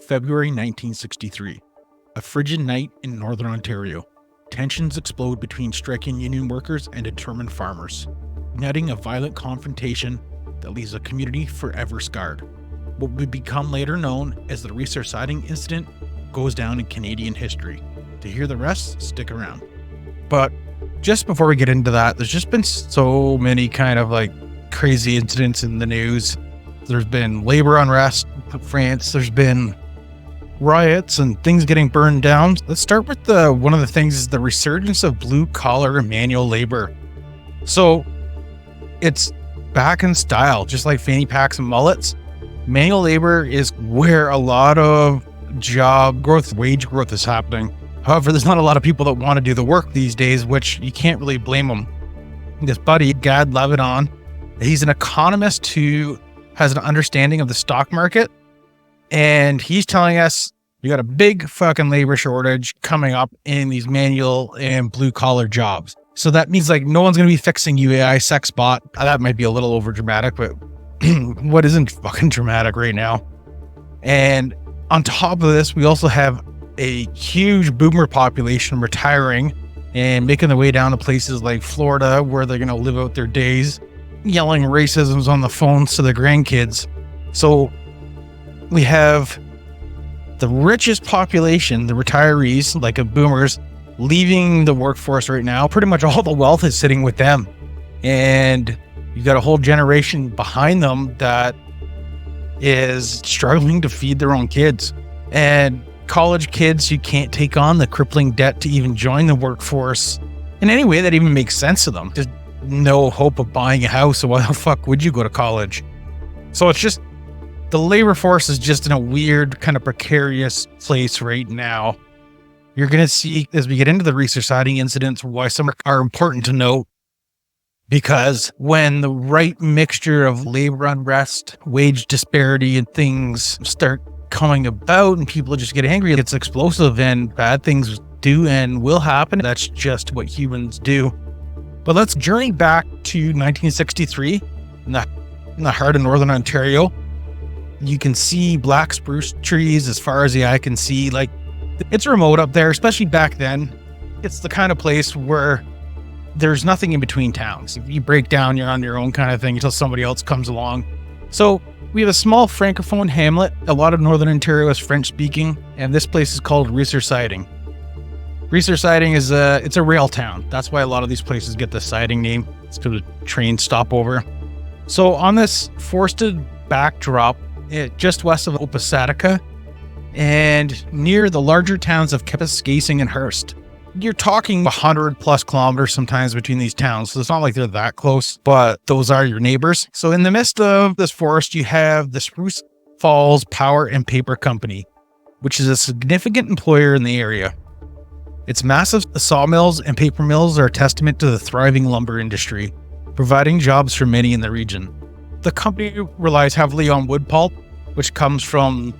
February 1963, a frigid night in northern Ontario. Tensions explode between striking union workers and determined farmers, igniting a violent confrontation that leaves a community forever scarred. What would become later known as the Reesor Siding Incident goes down in Canadian history. To hear the rest, stick around. But just before we get into that, there's just been so many kind of crazy incidents in the news. There's been labor unrest in France. There's been riots and things getting burned down. Let's start with one of the things is the resurgence of blue collar and manual labor. So it's back in style, just like fanny packs and mullets. Manual labor is where a lot of job growth, wage growth is happening. However, there's not a lot of people that want to do the work these days, which you can't really blame them. This buddy, Gad Leviton, he's an economist who has an understanding of the stock market. And he's telling us you got a big fucking labor shortage coming up in these manual and blue collar jobs. So that means no one's going to be fixing UAI sex bot. That might be a little over dramatic, but what isn't fucking dramatic right now? And on top of this, we also have a huge boomer population retiring and making their way down to places like Florida where they're going to live out their days, yelling racisms on the phones to their grandkids. So we have the richest population, the retirees, of boomers, leaving the workforce right now. Pretty much all the wealth is sitting with them. And you've got a whole generation behind them that is struggling to feed their own kids. And college kids who can't take on the crippling debt to even join the workforce in any way that even makes sense to them. There's no hope of buying a house, so why the fuck would you go to college? So it's just, the labor force is just in a weird, kind of precarious place right now. You're going to see, as we get into the Reesor Siding incidents, why some are important to note. Because when the right mixture of labor unrest, wage disparity, and things start coming about and people just get angry, it's explosive and bad things do and will happen. That's just what humans do. But let's journey back to 1963 in the heart of northern Ontario. You can see black spruce trees as far as the eye can see. It's remote up there, especially back then. It's the kind of place where there's nothing in between towns. If you break down, you're on your own kind of thing until somebody else comes along. So we have a small francophone hamlet. A lot of northern Ontario is French speaking, and this place is called Reesor Siding. Reesor Siding is it's a rail town. That's why a lot of these places get the siding name. It's because of train stopover. So on this forested backdrop, just west of Opasatica and near the larger towns of Kapuskasing and Hearst. You're talking 100 plus kilometers sometimes between these towns. So it's not like they're that close, but those are your neighbors. So in the midst of this forest, you have the Spruce Falls Power and Paper Company, which is a significant employer in the area. Its massive sawmills and paper mills are a testament to the thriving lumber industry, providing jobs for many in the region. The company relies heavily on wood pulp, which comes from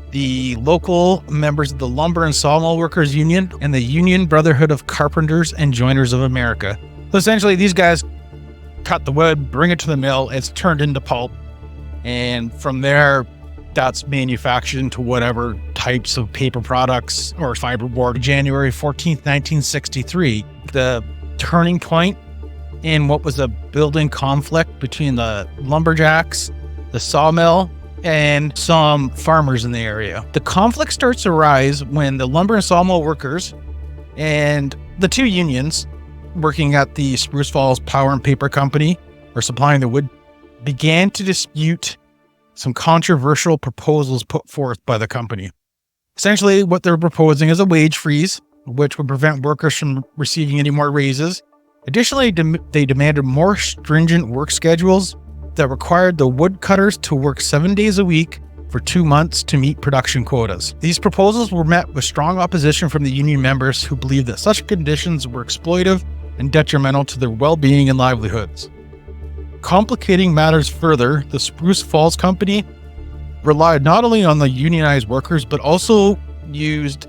the local members of the Lumber and Sawmill Workers Union and the Union Brotherhood of Carpenters and Joiners of America. So essentially, these guys cut the wood, bring it to the mill, it's turned into pulp, and from there, that's manufactured into whatever types of paper products or fiberboard. January 14th, 1963, the turning point in what was a building conflict between the lumberjacks, the sawmill, and some farmers in the area. The conflict starts to rise when the lumber and sawmill workers and the two unions working at the Spruce Falls Power and Paper Company, or supplying the wood, began to dispute some controversial proposals put forth by the company. Essentially, what they're proposing is a wage freeze, which would prevent workers from receiving any more raises. Additionally, they demanded more stringent work schedules that required the woodcutters to work 7 days a week for 2 months to meet production quotas. These proposals were met with strong opposition from the union members who believed that such conditions were exploitive and detrimental to their well-being and livelihoods. Complicating matters further, the Spruce Falls Company relied not only on the unionized workers, but also used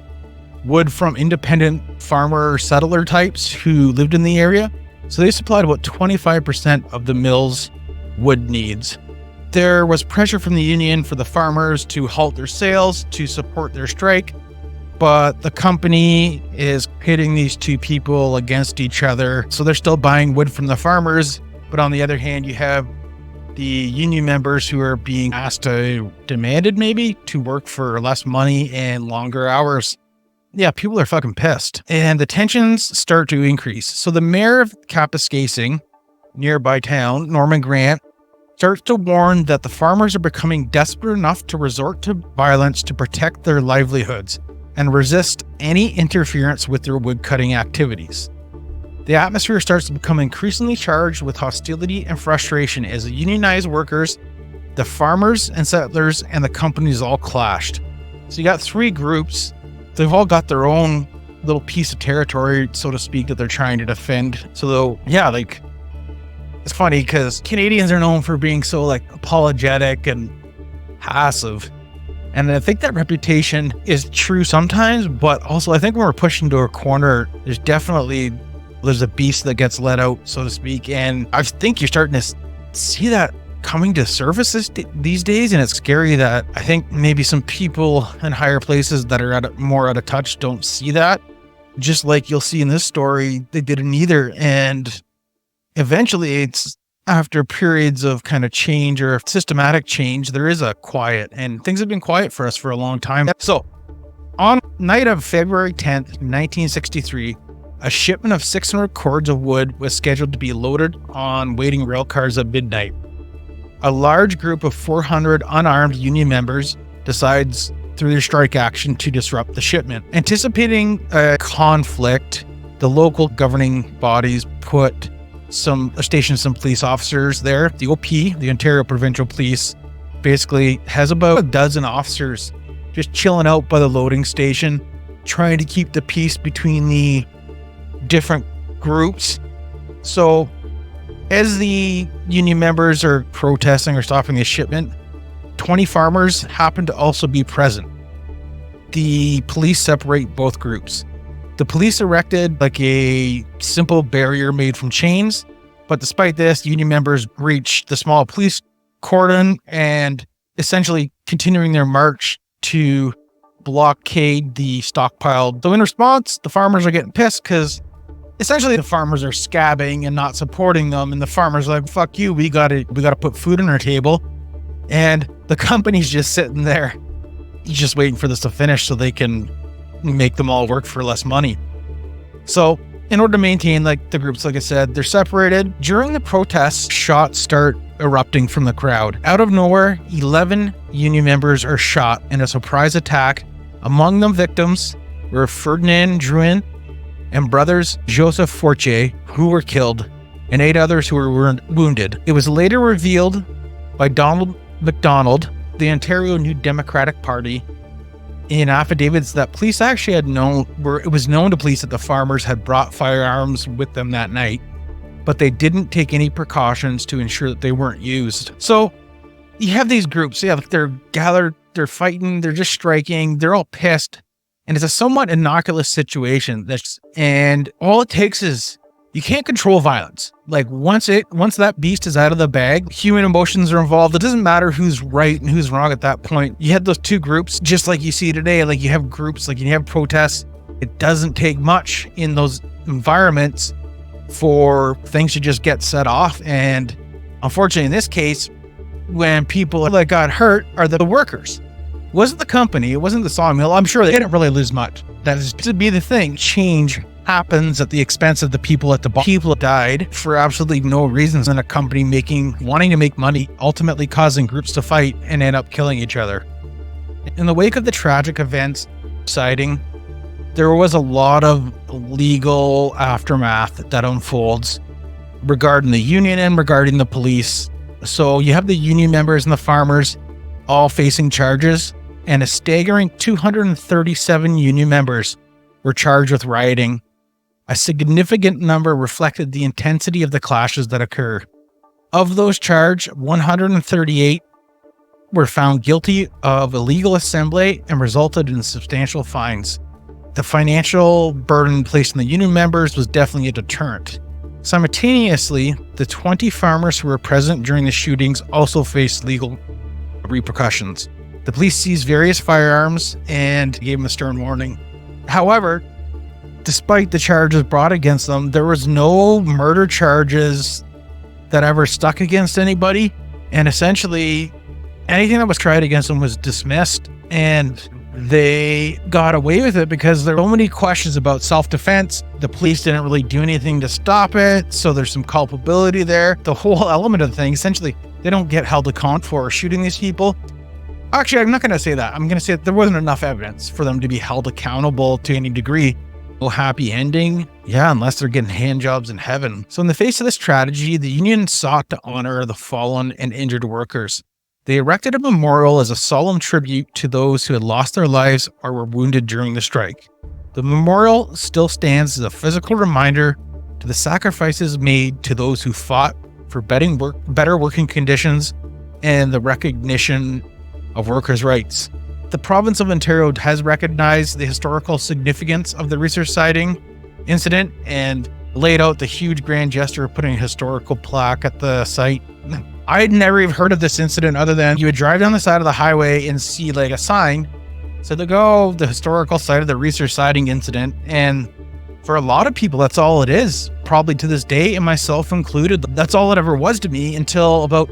wood from independent farmer settler types who lived in the area. So they supplied about 25% of the mill's wood needs. There was pressure from the union for the farmers to halt their sales to support their strike, but the company is pitting these two people against each other. So they're still buying wood from the farmers, but on the other hand, you have the union members who are being demanded maybe to work for less money and longer hours. Yeah, people are fucking pissed. And the tensions start to increase. So the mayor of Kapuskasing, nearby town, Norman Grant, starts to warn that the farmers are becoming desperate enough to resort to violence to protect their livelihoods and resist any interference with their woodcutting activities. The atmosphere starts to become increasingly charged with hostility and frustration as the unionized workers, the farmers and settlers, and the companies all clashed. So you got three groups. They've all got their own little piece of territory, so to speak, that they're trying to defend. So yeah, like, it's funny because Canadians are known for being so like apologetic and passive. And I think that reputation is true sometimes, but also I think when we're pushed into a corner, there's a beast that gets let out, so to speak. And I think you're starting to see that coming to surface these days. And it's scary that I think maybe some people in higher places that are more out of touch don't see that. Just like you'll see in this story, they didn't either. And eventually it's after periods of kind of change or systematic change, there is a quiet, and things have been quiet for us for a long time. So on night of February 10th, 1963, a shipment of 600 cords of wood was scheduled to be loaded on waiting rail cars at midnight. A large group of 400 unarmed union members decides through their strike action to disrupt the shipment. Anticipating a conflict, the local governing bodies stationed some police officers there. The OP, the Ontario Provincial Police, basically has about a dozen officers just chilling out by the loading station, trying to keep the peace between the different groups. So as the union members are protesting or stopping the shipment, 20 farmers happen to also be present. The police separate both groups. The police erected like a simple barrier made from chains, but despite this, union members breached the small police cordon and essentially continuing their march to blockade the stockpile. So in response, the farmers are getting pissed because essentially the farmers are scabbing and not supporting them, and the farmers are like, fuck you, we gotta put food on our table. And the company's just sitting there just waiting for this to finish so they can make them all work for less money. So in order to maintain like the groups, like I said, they're separated. During the protests, shots start erupting from the crowd. Out of nowhere, 11 union members are shot in a surprise attack. Among them victims were Ferdinand Drouin and brothers Joseph Fortier, who were killed, and 8 others who were wounded. It was later revealed by Donald MacDonald, the Ontario New Democratic Party, in affidavits that police actually it was known to police that the farmers had brought firearms with them that night, but they didn't take any precautions to ensure that they weren't used. So you have these groups, they're gathered, they're fighting, they're just striking, they're all pissed, and it's a somewhat innocuous situation. And all it takes is, you can't control violence. Like once that beast is out of the bag, human emotions are involved. It doesn't matter who's right and who's wrong at that point. You had those two groups, just like you see today. Like you have groups, like you have protests. It doesn't take much in those environments for things to just get set off. And unfortunately, in this case, when people that got hurt are the workers. It wasn't the company. It wasn't the sawmill. I'm sure they didn't really lose much. That is to be the thing. Change happens at the expense of the people at the bottom. People died for absolutely no reasons in a company wanting to make money, ultimately causing groups to fight and end up killing each other. In the wake of the tragic events siding, there was a lot of legal aftermath that unfolds regarding the union and regarding the police. So you have the union members and the farmers all facing charges, and a staggering 237 union members were charged with rioting. A significant number reflected the intensity of the clashes that occur. Of those charged, 138 were found guilty of illegal assembly and resulted in substantial fines. The financial burden placed on the union members was definitely a deterrent. Simultaneously, the 20 farmers who were present during the shootings also faced legal repercussions. The police seized various firearms and gave them a stern warning. However, despite the charges brought against them, there was no murder charges that ever stuck against anybody. And essentially, anything that was tried against them was dismissed. And they got away with it because there were so many questions about self-defense. The police didn't really do anything to stop it. So there's some culpability there. The whole element of the thing, essentially, they don't get held account for shooting these people. Actually, I'm not going to say that. I'm going to say that there wasn't enough evidence for them to be held accountable to any degree. No happy ending. Yeah, unless they're getting hand jobs in heaven. So in the face of this tragedy, the union sought to honor the fallen and injured workers. They erected a memorial as a solemn tribute to those who had lost their lives or were wounded during the strike. The memorial still stands as a physical reminder to the sacrifices made to those who fought for better working conditions and the recognition of workers' rights. The province of Ontario has recognized the historical significance of the Reesor Siding Incident and laid out the huge grand gesture of putting a historical plaque at the site. I had never even heard of this incident other than you would drive down the side of the highway and see like a sign. So they go, the historical site of the Reesor Siding Incident. And for a lot of people, that's all it is. Probably to this day, and myself included. That's all it ever was to me until about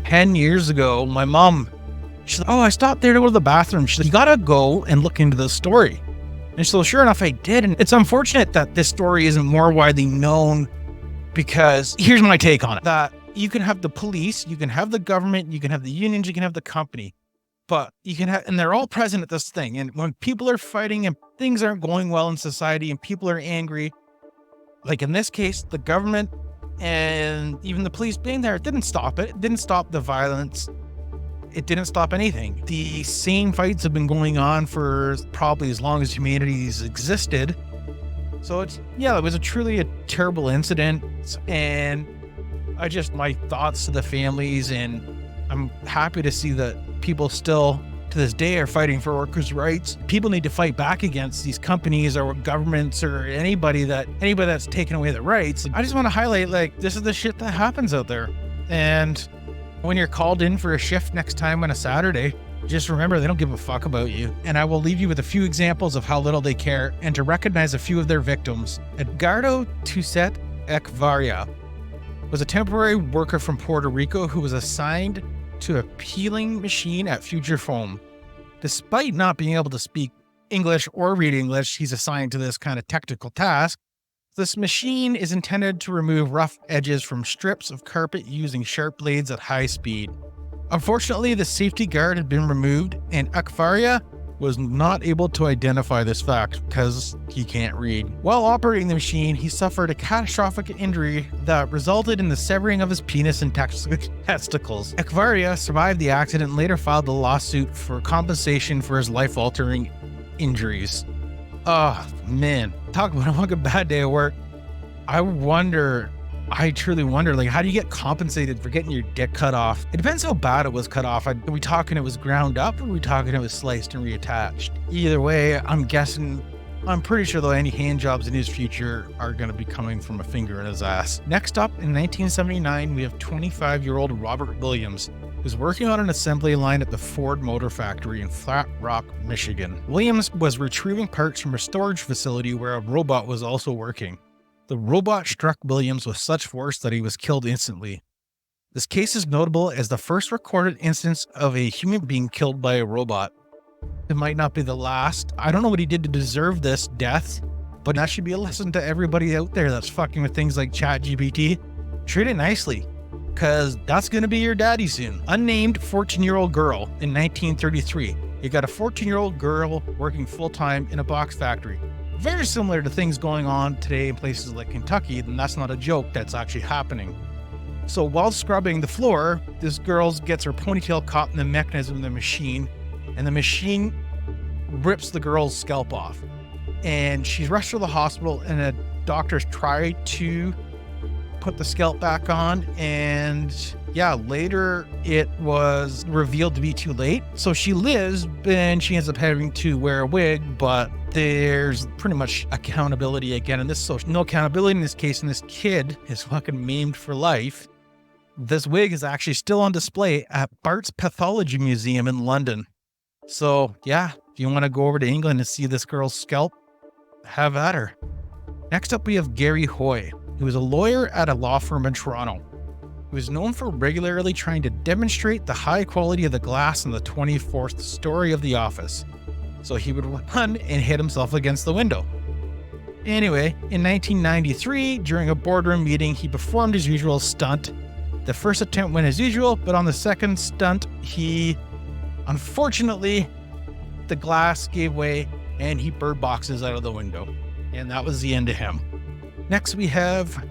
10 years ago. My mom, she's like, oh, I stopped there to go to the bathroom. She's like, you gotta go and look into this story. And so sure enough, I did. And it's unfortunate that this story isn't more widely known because here's my take on it. That you can have the police, you can have the government, you can have the unions, you can have the company, but you can have, and they're all present at this thing. And when people are fighting and things aren't going well in society and people are angry, like in this case, the government and even the police being there, it didn't stop it. It didn't stop the violence. It didn't stop anything. The same fights have been going on for probably as long as humanity's existed. So it was truly a terrible incident. And my thoughts to the families, and I'm happy to see that people still to this day are fighting for workers' rights. People need to fight back against these companies or governments or anybody that's taking away their rights. I just want to highlight, like, this is the shit that happens out there. And when you're called in for a shift next time on a Saturday, just remember they don't give a fuck about you. And I will leave you with a few examples of how little they care and to recognize a few of their victims. Edgardo Tuset Echevarria was a temporary worker from Puerto Rico who was assigned to a peeling machine at Future Foam. Despite not being able to speak English or read English, he's assigned to this kind of technical task. This machine is intended to remove rough edges from strips of carpet using sharp blades at high speed. Unfortunately, the safety guard had been removed, and Echevarria was not able to identify this fact because he can't read. While operating the machine, he suffered a catastrophic injury that resulted in the severing of his penis and testicles. Echevarria survived the accident and later filed a lawsuit for compensation for his life-altering injuries. Oh, man. Talk about a bad day at work. I truly wonder, like, how do you get compensated for getting your dick cut off? It depends how bad it was cut off. Are we talking it was ground up, or are we talking it was sliced and reattached? Either way, I'm pretty sure though any hand jobs in his future are going to be coming from a finger in his ass. Next up, in 1979, we have 25-year-old Robert Williams, who's working on an assembly line at the Ford Motor Factory in Flat Rock, Michigan. Williams was retrieving parts from a storage facility where a robot was also working. The robot struck Williams with such force that he was killed instantly. This case is notable as the first recorded instance of a human being killed by a robot. It might not be the last. I don't know what he did to deserve this death, but that should be a lesson to everybody out there that's fucking with things like ChatGPT. Treat it nicely, because that's going to be your daddy soon. Unnamed 14-year-old girl in 1933. You got a 14-year-old girl working full-time in a box factory. Very similar to things going on today in places like Kentucky, and that's not a joke, that's actually happening. So while scrubbing the floor, this girl gets her ponytail caught in the mechanism of the machine, and the machine rips the girl's scalp off. And she's rushed to the hospital, and the doctors try to put the scalp back on, and Yeah, later it was revealed to be too late. So she lives and she ends up having to wear a wig, but there's pretty much accountability again in this. So no accountability in this case, and this kid is fucking maimed for life. This wig is actually still on display at Bart's Pathology Museum in London. So yeah, if you want to go over to England and see this girl's scalp, have at her. Next up, we have Gary Hoy, who is a lawyer at a law firm in Toronto. He was known for regularly trying to demonstrate the high quality of the glass on the 24th story of the office. So he would run and hit himself against the window. Anyway, in 1993, during a boardroom meeting, he performed his usual stunt. The first attempt went as usual, but on the second stunt, unfortunately, the glass gave way and he bird boxes out of the window. And that was the end of him. Next, we have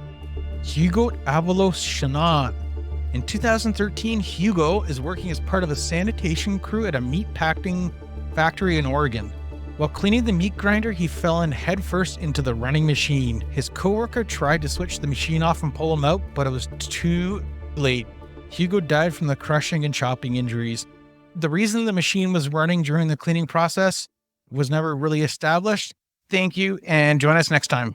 Hugo Avalos-Chanant. In 2013, Hugo is working as part of a sanitation crew at a meat packing factory in Oregon. While cleaning the meat grinder, he fell in headfirst into the running machine. His coworker tried to switch the machine off and pull him out, but it was too late. Hugo died from the crushing and chopping injuries. The reason the machine was running during the cleaning process was never really established. Thank you, and join us next time.